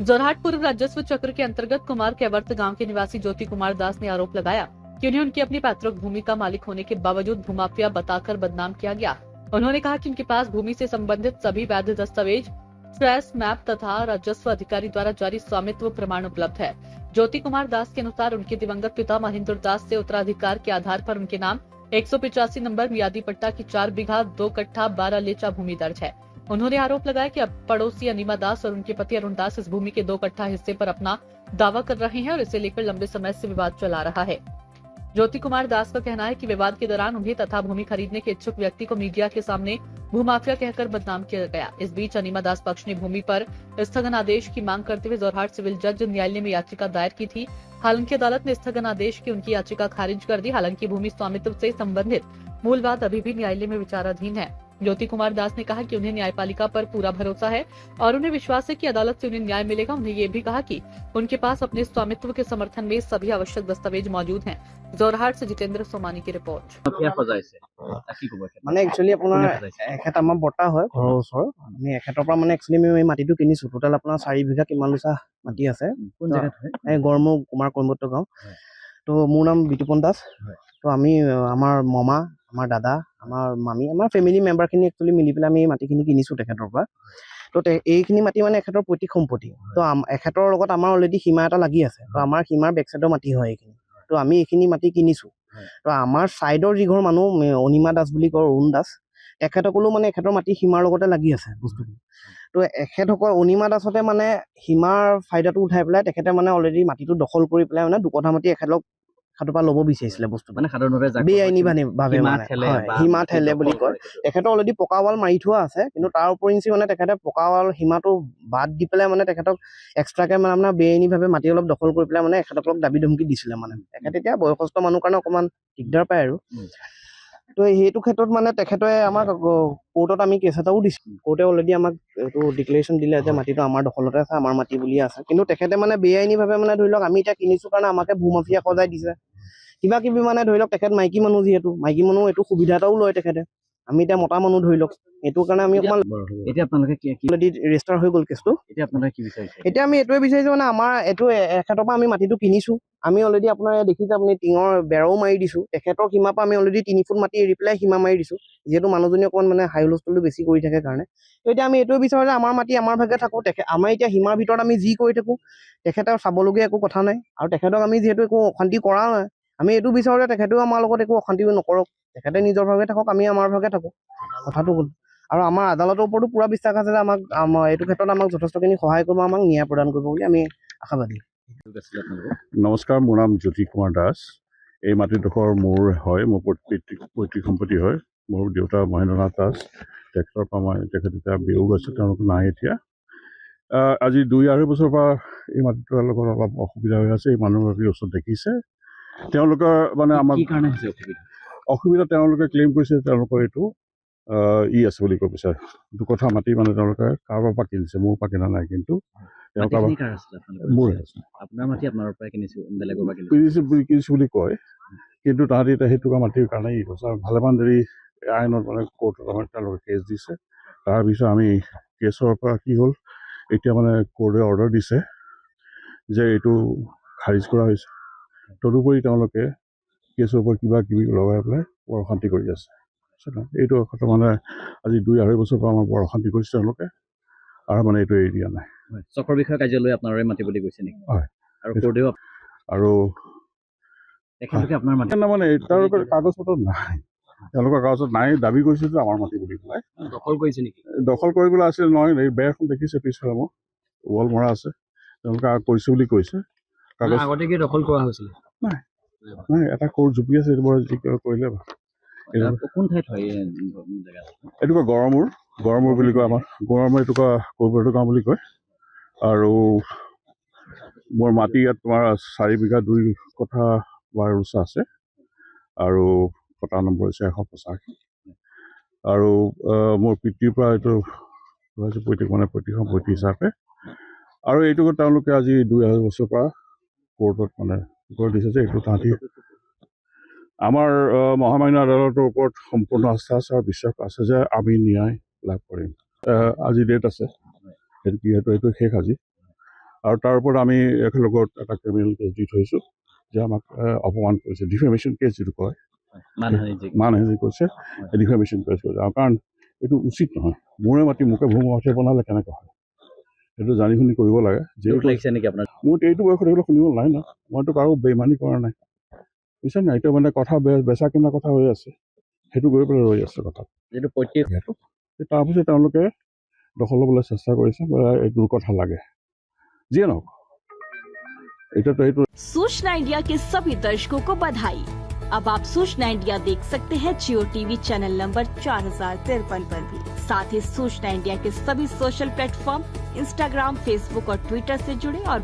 जोरहाट पूर्व राजस्व चक्र के अंतर्गत कुमार केवर्त गांव के निवासी ज्योति कुमार दास ने आरोप लगाया कि उन्हें उनकी अपनी पैतृक भूमि का मालिक होने के बावजूद भूमाफिया बताकर बदनाम किया गया। उन्होंने कहा कि उनके पास भूमि से संबंधित सभी वैध दस्तावेज, ट्रेस मैप तथा राजस्व अधिकारी द्वारा जारी स्वामित्व प्रमाण उपलब्ध है। ज्योति कुमार दास के अनुसार उनके दिवंगत पिता महेंद्र दास से उत्तराधिकार के आधार पर उनके नाम 185 नंबर मियादी पट्टा की 4 बीघा 2 कट्ठा 12 लेचा भूमि दर्ज है। उन्होंने आरोप लगाया कि अब पड़ोसी अनीमा दास और उनके पति अरुण दास इस भूमि के 2 कट्ठा हिस्से पर अपना दावा कर रहे हैं और इसे लेकर लंबे समय से विवाद चला रहा है। ज्योति कुमार दास का कहना है कि विवाद के दौरान उन्हें तथा भूमि खरीदने के इच्छुक व्यक्ति को मीडिया के सामने भूमाफिया कहकर बदनाम किया गया। इस बीच अनीमा दास पक्ष ने भूमि पर स्थगन आदेश की मांग करते हुए जोरहाट सिविल जज न्यायालय में याचिका दायर की थी। हालांकि अदालत ने स्थगन आदेश की उनकी याचिका खारिज कर दी। हालांकि भूमि स्वामित्व से संबंधित मूल बात अभी भी न्यायालय में विचाराधीन है। ज्योति कुमार दास ने कहा कि उन्हें न्यायपालिका पर पूरा भरोसा है और उन्हें विश्वास है कि अदालत से उन्हें न्याय मिलेगा। उन्हें ये भी कहा कि उनके पास अपने स्वामित्व के समर्थन में सभी आवश्यक दस्तावेज मौजूद हैं। जोरहाट से जितेंद्र सोमानी की रिपोर्ट। মানে একচুয়ালি আপোনাৰ এখেত আমাৰ বৰ্তা হয় ঘৰৰ ওচৰৰ। আমি এখেতৰ পৰা মানে একচুয়ালি আমি মাটিটো কিনিছো। টোটাল আপোনাৰ 4 বিঘা কিমান লোচা মাটি আছে। কোন জায়গাত হয়? এই গড়মূৰ কুমাৰ কৈমত্ত গাঁও। তো মোৰ নাম বিতুপন দাস। তো আমি আমাৰ মামা, আমাৰ দাদা, আমাৰ মামী, আমাৰ ফেমিলি মেম্বাৰখিনি একচুয়ালি মিলি পেলাই আমি মাটিখিনি কিনিছো তেখেতৰ পৰা। তো এইখিনি মাটি মানে এখেতৰ পৈতৃক সম্পত্তি। তো এখেতৰ লগত আমাৰ অলৰেডি সীমা এটা লাগি আছে। তো আমাৰ সীমাৰ বেক চাইডৰ মাটি হয় এইখিনি। তো আমি এইখিনি মাটি কিনিছো। তো আমাৰ চাইডৰ যিঘৰ মানুহ অনিমা দাস বুলি কয়, অৰুণ দাস, তেখেতসকলো মানে এখেতৰ মাটি সীমাৰ লগতে লাগি আছে বস্তুটো। তো এখেতসকল অনিমা দাসতে মানে সীমাৰ ফাইদাটো উঠাই পেলাই তেখেতে মানে অলৰেডি মাটিটো দখল কৰি পেলাই মানে 2 কঠা মাটি এখেতৰ পৰা ল'ব বিচাৰিছিলে বস্তু মানে সাধাৰণভাৱে বেআইনী ভাৱে মানে সীমা ঠেলে বুলি কয়। তেখেতৰ অলৰেডি পকা ৱাল মাৰি থোৱা আছে, কিন্তু তাৰ উপৰিঞ্চি মানে তেখেতে পকা ৱাল সীমাটো বাদ দি পেলাই মানে তেখেতক এক্সট্ৰাকে মানে বেআইনীভাৱে মাটি অলপ দখল কৰি পেলাই মানে এখেতক দাবী ধমকি দিছিলে। মানে তেখেতে এতিয়া বয়সস্থ মানুহ কাৰণে অকণমান দিগদাৰ পায় আৰু। তো সেইটো ক্ষেত্ৰত মানে তেখেতে আমাক কোৰ্টত আমি কেছ এটাও দিছোঁ। কোৰ্টে অলৰেডি আমাক এইটো ডিক্লেৰেশ্যন দিলে যে মাটিটো আমাৰ দখলতে আছে, আমাৰ মাটি বুলিয়ে আছে। কিন্তু তেখেতে মানে বেআইনীভাৱে মানে ধৰি লওক আমি এতিয়া কিনিছোঁ কাৰণে আমাকে ভূমাফিয়া সজাই দিছে। কিবা কিবি মানে ধৰি লওক তেখেত মাইকী মানুহ, যিহেতু মাইকী মানুহ এইটো সুবিধা এটাও লয় তেখেতে। আমি এতিয়া মতা মানুহ ধৰি লওক, এইটো কাৰণে আমি অকণমান এতিয়া আপোনালোকে অলৰেডি ৰেজিষ্টাৰ হৈ গ'ল কেছটো। এতিয়া আপোনালোকে কি বিচাৰিছে? এতিয়া আমি এইটোৱে বিচাৰিছোঁ মানে আমাৰ এইটো এখেতৰ পৰা আমি মাটিটো কিনিছোঁ। আমি অলৰেডি আপোনাৰ দেখিছে আপুনি টিঙৰ বেৰাও মাৰি দিছোঁ। তেখেতৰ সীমাৰ পৰা আমি অলৰেডি 3 ফুট মাটি এৰি পেলাই সীমা মাৰি দিছোঁ, যিহেতু মানুহজনী অকণমান মানে হাই হুলস্থুলটো বেছি কৰি থাকে কাৰণে। তো এতিয়া আমি এইটোৱে বিচাৰোঁ যে আমাৰ মাটি আমাৰ ভাগে থাকোঁ। আমাৰ এতিয়া সীমাৰ ভিতৰত আমি যি কৰি থাকোঁ তেখেতৰ চাবলগীয়া একো কথা নাই, আৰু তেখেতক আমি যিহেতু একো অশান্তি কৰা নাই, আমি এইটো বিচাৰোঁ যে তেখেতেও আমাৰ লগত একো অশান্তি নকৰক। তেখেতে নিজৰ ভাগে থাকক, আমি আমাৰ ভাগে থাকোঁ, কথাটো হ'ল। আৰু আমাৰ আদালতৰ ওপৰতো পুৰা বিশ্বাস আছে যে আমাৰ এইটো ক্ষেত্ৰত আমাক যথেষ্টখিনি সহায় কৰিব, আমাক ন্যায় প্ৰদান কৰিব বুলি আমি আশাবাদী। নমস্কাৰ, মোৰ নাম জ্যোতি কুমাৰ দাস। এই মাটিডোখৰ মোৰ হয়, মোৰ পৈতৃক সম্পত্তি হয়। মোৰ দেউতা মহেন্দ্ৰনাথ দাস, তেখেতৰ পৰা মই তেখেত এতিয়া বিয়োগ আছে, তেওঁলোক নাই এতিয়া। আজি 2-2.5 বছৰৰ পৰা এই মাটিটোৰ লগত অলপ অসুবিধা হৈ আছে। এই মানুহগৰাকীৰ ওচৰত দেখিছে, তেওঁলোকৰ মানে আমাৰ অসুবিধা তেওঁলোকে ক্লেইম কৰিছে তেওঁলোকৰ এইটো আছে বুলি কৈ কৈছে। 2 কঠা মাটি মানে তেওঁলোকে কাৰোবাৰ পৰা কিনিছে, মোৰ পৰা কিনা নাই। কিন্তু মোৰ আপোনাৰ মাটি আপোনাৰ পৰা কিনিছো, বেলেগৰ পৰা কিনিছো বুলি কয়। কিন্তু তাহাঁতি এতিয়া সেইটো মাটিৰ কাৰণে ভালেমান দেৰি আইনত মানে কোৰ্টত আমাৰ তেওঁলোকে কেছ দিছে। তাৰপিছত আমি কেছৰ পৰা কি হ'ল, এতিয়া মানে কোৰ্টে অৰ্ডাৰ দিছে যে এইটো খাৰিজ কৰা হৈছে। তদুপৰি তেওঁলোকে কেছৰ ওপৰত কিবা কিবি লগাই পেলাই বৰ অশান্তি কৰি আছে। এইটো কথা মানে আজি 2-2.5 বছৰৰ পৰা আমাৰ বৰ অশান্তি কৰিছে তেওঁলোকে, আৰু মানে এইটো এৰি দিয়া নাই। চক্ৰ বিষয়া কাৰ্যালয় আপোনাৰে মাটি বুলি কৈছে নেকি? হয়। আৰু কোৰ্টেও আৰু তেখেতলোকে আপোনাৰ মাটি মানে তেওঁলোকৰ কাগজ পত্ৰ নাই, তেওঁলোকৰ কাগজত নাই, দাবী কৰিছে যে আমাৰ মাটি বুলি পেলাই। দখল কৰিছে নেকি? দখল কৰিবলৈ আছিল নহয়, এই বেৰখন দেখিছে পিছফালে মোৰ ৱাল মৰা আছে, তেওঁলোকে কৰিছে বুলি কৈছে। কাগজ আগতে কি দখল কৰা হৈছিল? নাই, এটা কোৰ জুপি আছে, এইটো যি কৰিলে ভাল। কোন ঠাইত হয় জেগা? এইটো কয় গড়মূৰ বুলি কয়। আমাৰ গড়মূৰ এইটো কয় কৈবৰ্ত গাঁও বুলি কয়। আৰু মোৰ মাটি ইয়াত তোমাৰ 4 বিঘা 2 কঠা 12 লোচা আছে, আৰু কটা নম্বৰ হৈছে 185। আৰু মোৰ পিতৃৰ পৰা এইটো পৈতৃক সম্পত্তি হিচাপে। আৰু এইটো তেওঁলোকে আজি 2-2.5 বছৰৰ পৰা কোৰ্টত মানে দিছে যে এইটো তাহাঁতি আমাৰ মহামান্য আদালতৰ ওপৰত সম্পূৰ্ণ আস্থা আছে আৰু বিশ্বাস আছে যে আমি ন্যায় লাভ কৰিম। আজি ডেট আছে, যিহেতু এইটো শেষ আজি। আৰু তাৰ ওপৰত আমি একেলগত এটা ক্ৰিমিনেল কেছ দি থৈছোঁ যে আমাক অপমান কৰিছে, ডিফেমেশ্যন কেছ যিটো কয়, মানহানি কৰিছে, ডিফেমেশ্যন কেছ কৰিছে। আৰু কাৰণ এইটো উচিত নহয়, মোৰে মাটি মোকে ভূমি বনালে কেনেকৈ হয়, সেইটো জানি শুনি কৰিব লাগে। লাগিছে নেকি আপোনাৰ? মোৰ এইটো বয়সত এইবিলাক শুনিব নাই ন, মইতো কাৰো বেইমানি কৰা নাই, বুজিছে নাই। এতিয়া মানে কথা বেচা কিনা কথা হৈ আছে, সেইটো গৈ পেলাই ৰৈ আছে কথা। যিটো প্ৰত্যেক তাৰপিছত তেওঁলোকে দখল ল'বলৈ চেষ্টা কৰিছে, এইটো কথা লাগে যিয়ে নহওক। এতিয়াতো এইটো सूचना इंडिया के सभी दर्शकों को बधाई। अब आप सूचना इंडिया देख सकते हैं जियो टीवी चैनल नंबर 4053 पर भी। साथ ही सूचना इंडिया के सभी सोशल प्लेटफॉर्म इंस्टाग्राम, फेसबुक और ट्विटर से जुड़े और